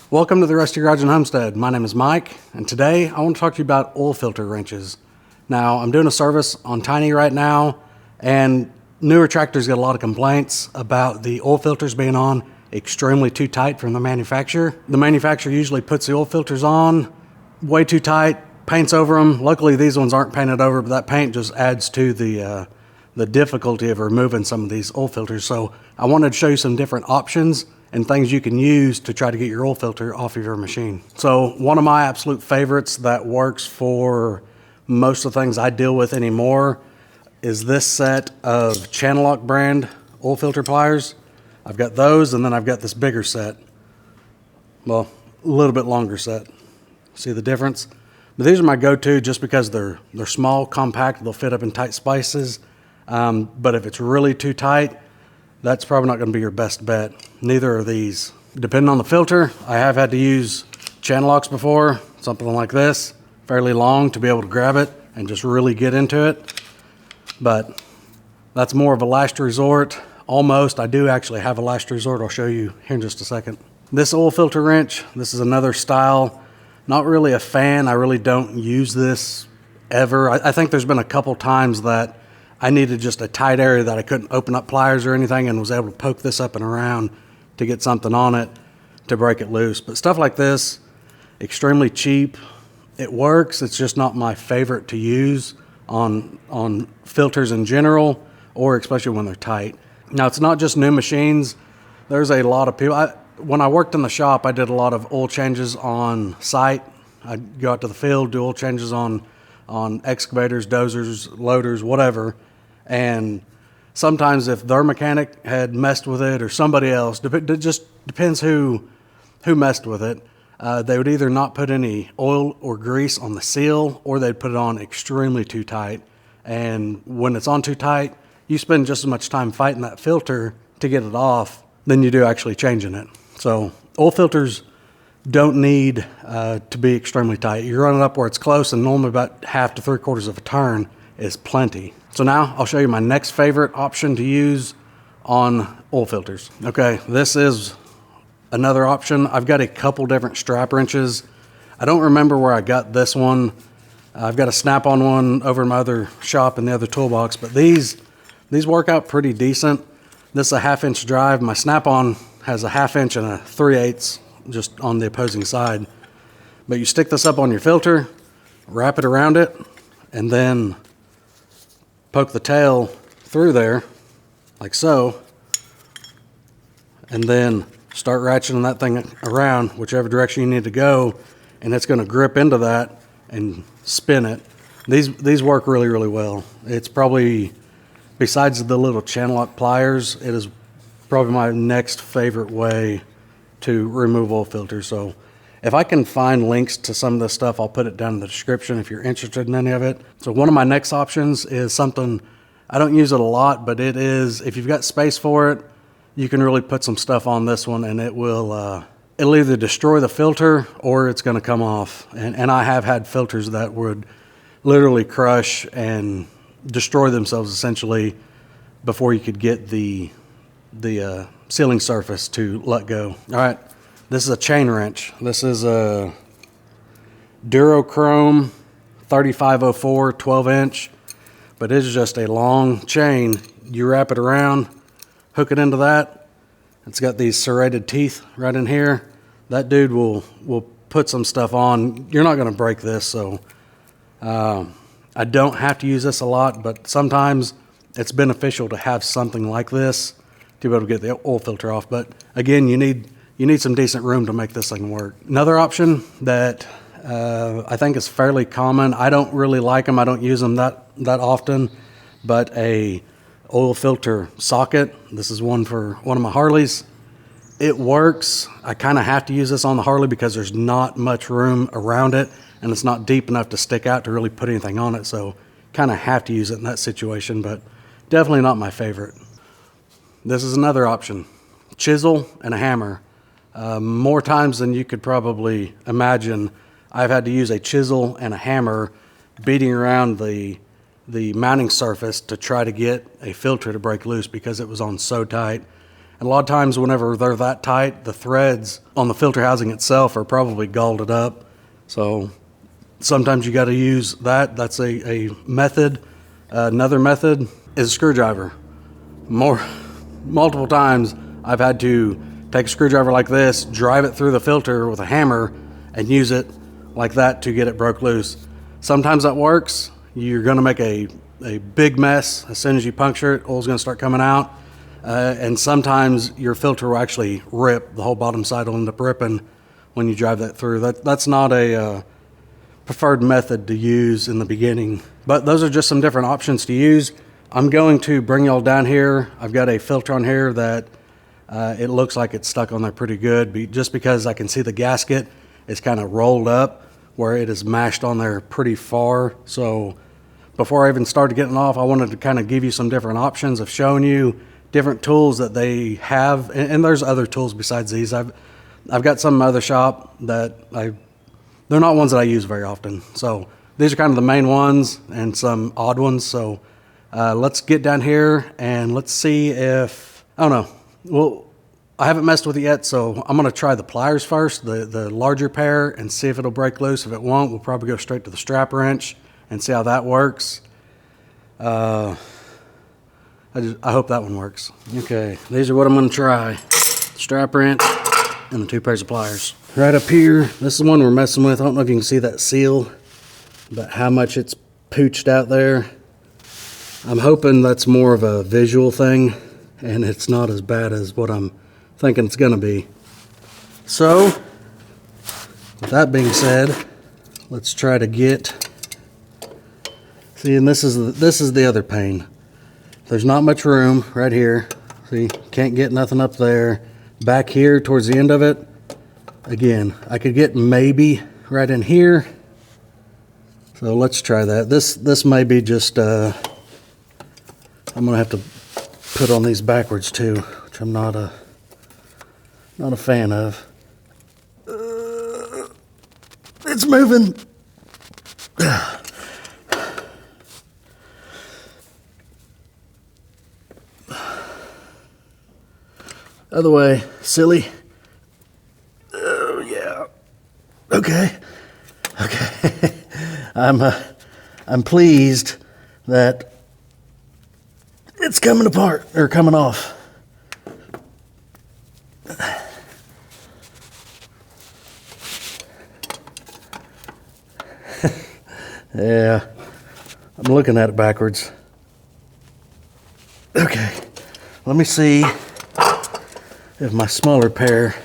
Welcome to the Rusty Garage and Homestead. My name is Mike, and today I want to talk to you about oil filter wrenches. Now, I'm doing a service on Tiny right now, and newer tractors get a lot of complaints about the oil filters being on extremely too tight from the manufacturer. The manufacturer usually puts the oil filters on way too tight, paints over them. Luckily, these ones aren't painted over, but that paint just adds to the difficulty of removing some of these oil filters. So I wanted to show you some different options and things you can use to try to get your oil filter off of your machine. So one of my absolute favorites that works for most of the things I deal with anymore is this set of Channel Lock brand oil filter pliers. I've got those, and then I've got this bigger set. Well, a little bit longer set. See the difference? But these are my go-to just because they're small, compact, they'll fit up in tight spaces. But if it's really too tight, that's probably not going to be your best bet. Neither are these. Depending on the filter, I have had to use channel locks before, something like this, fairly long to be able to grab it and just really get into it. But that's more of a last resort. Almost. I do actually have a last resort. I'll show you here in just a second. This oil filter wrench, this is another style. Not really a fan. I really don't use this ever. I think there's been a couple times that I needed just a tight area that I couldn't open up pliers or anything, and was able to poke this up and around to get something on it to break it loose. But stuff like this, extremely cheap. It works. It's just not my favorite to use on filters in general, or especially when they're tight. Now, it's not just new machines. There's a lot of people. When I worked in the shop, I did a lot of oil changes on site. I'd go out to the field, do oil changes on excavators, dozers, loaders, whatever. And sometimes if their mechanic had messed with it or somebody else, it just depends who messed with it. They would either not put any oil or grease on the seal, or they'd put it on extremely too tight. And when it's on too tight, you spend just as much time fighting that filter to get it off than you do actually changing it. So oil filters don't need to be extremely tight. You run it up where it's close, and normally about 1/2 to 3/4 of a turn is plenty. So now I'll show you my next favorite option to use on oil filters. Okay, this is another option. I've got a couple different strap wrenches. I don't remember where I got this one. I've got a snap-on one over in my other shop in the other toolbox, but these work out pretty decent. This is a 1/2 inch drive. My snap-on has a 1/2 inch and a 3/8 just on the opposing side. But you stick this up on your filter, wrap it around it, and then poke the tail through there like so, and then start ratcheting that thing around whichever direction you need to go, and it's going to grip into that and spin it. These work really, really well. It's probably, besides the little channel lock pliers, it is probably my next favorite way to remove oil filters. So if I can find links to some of this stuff, I'll put it down in the description if you're interested in any of it. So one of my next options is something, I don't use it a lot, but it is, if you've got space for it, you can really put some stuff on this one, and it'll either destroy the filter or it's going to come off. And I have had filters that would literally crush and destroy themselves essentially before you could get the sealing surface to let go. All right, this is a chain wrench. This is a Durochrome 3504 12 inch, but it's just a long chain. You wrap it around, hook it into that. It's got these serrated teeth right in here. That dude will put some stuff on. You're not going to break this, so I don't have to use this a lot, but sometimes it's beneficial to have something like this to be able to get the oil filter off. But again, you need some decent room to make this thing work. Another option that I think is fairly common, I don't really like them, I don't use them that often, but a oil filter socket. This is one for one of my Harleys. It works. I kind of have to use this on the Harley because there's not much room around it, and it's not deep enough to stick out to really put anything on it, so kind of have to use it in that situation, but definitely not my favorite. This is another option, chisel and a hammer. More times than you could probably imagine, I've had to use a chisel and a hammer beating around the mounting surface to try to get a filter to break loose because it was on so tight. And a lot of times whenever they're that tight, the threads on the filter housing itself are probably galled up. So sometimes you got to use that. That's a method. Another method is a screwdriver. Multiple times I've had to take a screwdriver like this, drive it through the filter with a hammer, and use it like that to get it broke loose. Sometimes that works. You're going to make a big mess as soon as you puncture it. Oil's going to start coming out. And sometimes your filter will actually rip. The whole bottom side will end up ripping when you drive that through. That's not a preferred method to use in the beginning. But those are just some different options to use. I'm going to bring y'all down here. I've got a filter on here that it looks like it's stuck on there pretty good, just because I can see the gasket is kind of rolled up where it is mashed on there pretty far. So before I even started getting off, I wanted to kind of give you some different options of showing you different tools that they have. And there's other tools besides these. I've got some in my other shop that they're not ones that I use very often. So these are kind of the main ones and some odd ones. So let's get down here and let's see if, I don't know. Well, I haven't messed with it yet, so I'm going to try the pliers first, the larger pair, and see if it'll break loose. If it won't, we'll probably go straight to the strap wrench and see how that works. I hope that one works. Okay, these are what I'm going to try. Strap wrench and the 2 pairs of pliers. Right up here, this is the one we're messing with. I don't know if you can see that seal, but how much it's pooched out there. I'm hoping that's more of a visual thing, and it's not as bad as what I'm thinking it's going to be. So, with that being said, let's try to get... See, and this is the other pain. There's not much room right here. See, can't get nothing up there. Back here towards the end of it, again, I could get maybe right in here. So let's try that. This may be just, I'm gonna have to put on these backwards too, which I'm not a fan of. It's moving. Other way, silly. Oh yeah. Okay. I'm pleased that it's coming apart or coming off. Yeah, I'm looking at it backwards. Okay, let me see if my smaller pair,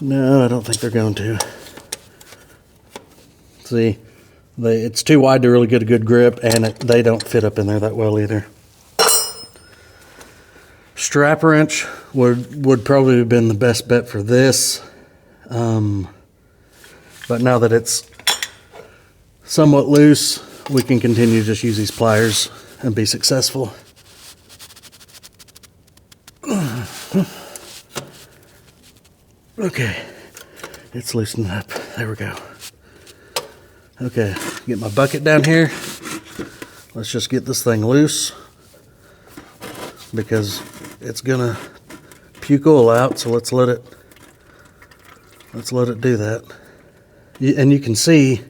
no, I don't think they're going to. See, it's too wide to really get a good grip, and they don't fit up in there that well either. Strap wrench would probably have been the best bet for this, but now that it's somewhat loose, we can continue to just use these pliers and be successful. Okay, it's loosened up. There we go. Okay, get my bucket down here. Let's just get this thing loose because it's gonna puke oil out, so let's let it do that. And you can see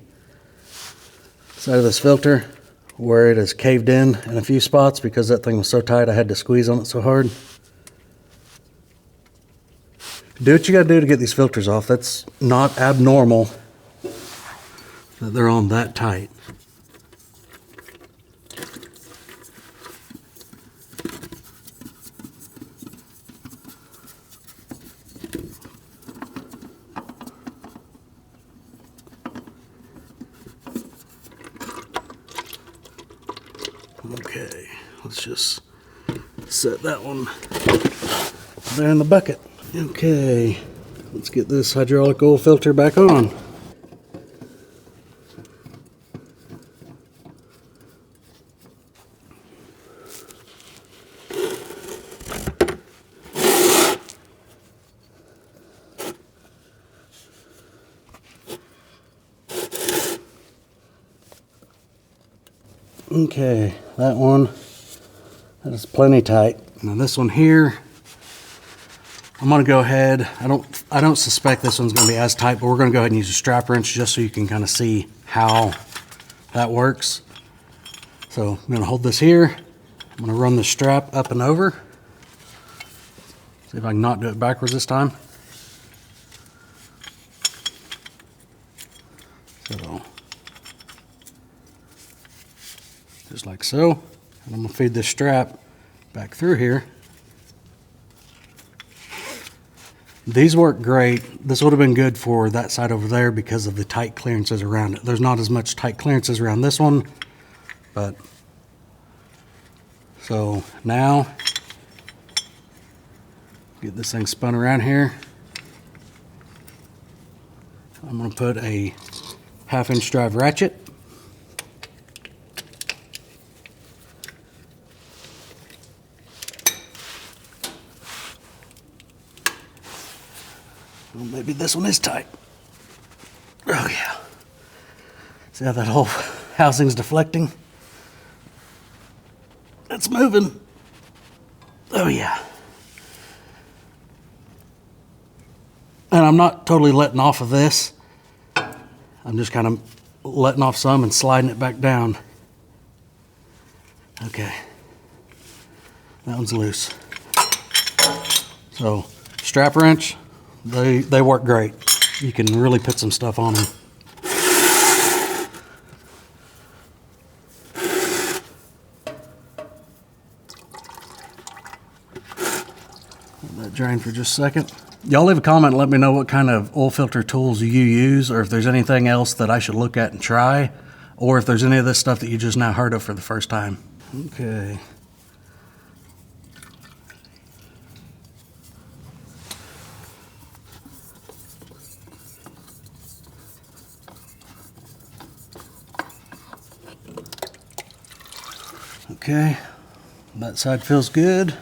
side of this filter where it is caved in a few spots because that thing was so tight I had to squeeze on it so hard. Do what you gotta do to get these filters off. That's not abnormal that they're on that tight. Okay, let's just set that one there in the bucket. Okay, let's get this hydraulic oil filter back on. Okay, that is plenty tight. Now this one here, I'm gonna go ahead, I don't suspect this one's gonna be as tight, but we're gonna go ahead and use a strap wrench just so you can kind of see how that works. So I'm gonna hold this here. I'm gonna run the strap up and over. See if I can not do it backwards this time. So, just like so. And I'm gonna feed this strap back through here. These work great. This would have been good for that side over there because of the tight clearances around it. There's not as much tight clearances around this one, but so now get this thing spun around here. I'm going to put a 1/2 inch drive ratchet. Well, maybe this one is tight. Oh yeah. See how that whole housing's deflecting? It's moving. Oh yeah. And I'm not totally letting off of this. I'm just kind of letting off some and sliding it back down. Okay. That one's loose. So, strap wrench, they work great. You can really put some stuff on them. Let that drain for just a second. Y'all leave a comment and let me know what kind of oil filter tools you use, or if there's anything else that I should look at and try, or if there's any of this stuff that you just now heard of for the first time. Okay. Okay, that side feels good.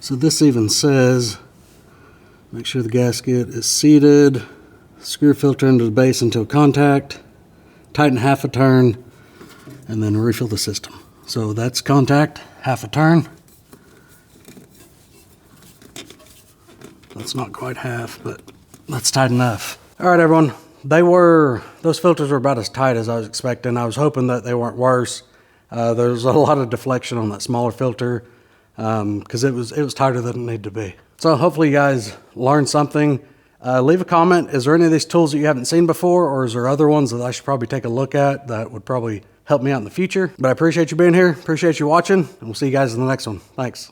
So this even says, make sure the gasket is seated, screw filter into the base until contact, tighten 1/2 turn, and then refill the system. So that's contact, 1/2 turn. That's not quite half, but that's tight enough. All right, everyone. Those filters were about as tight as I was expecting. I was hoping that they weren't worse. There was a lot of deflection on that smaller filter because it was tighter than it needed to be. So hopefully you guys learned something. Leave a comment. Is there any of these tools that you haven't seen before, or is there other ones that I should probably take a look at that would probably help me out in the future? But I appreciate you being here. Appreciate you watching, and we'll see you guys in the next one. Thanks.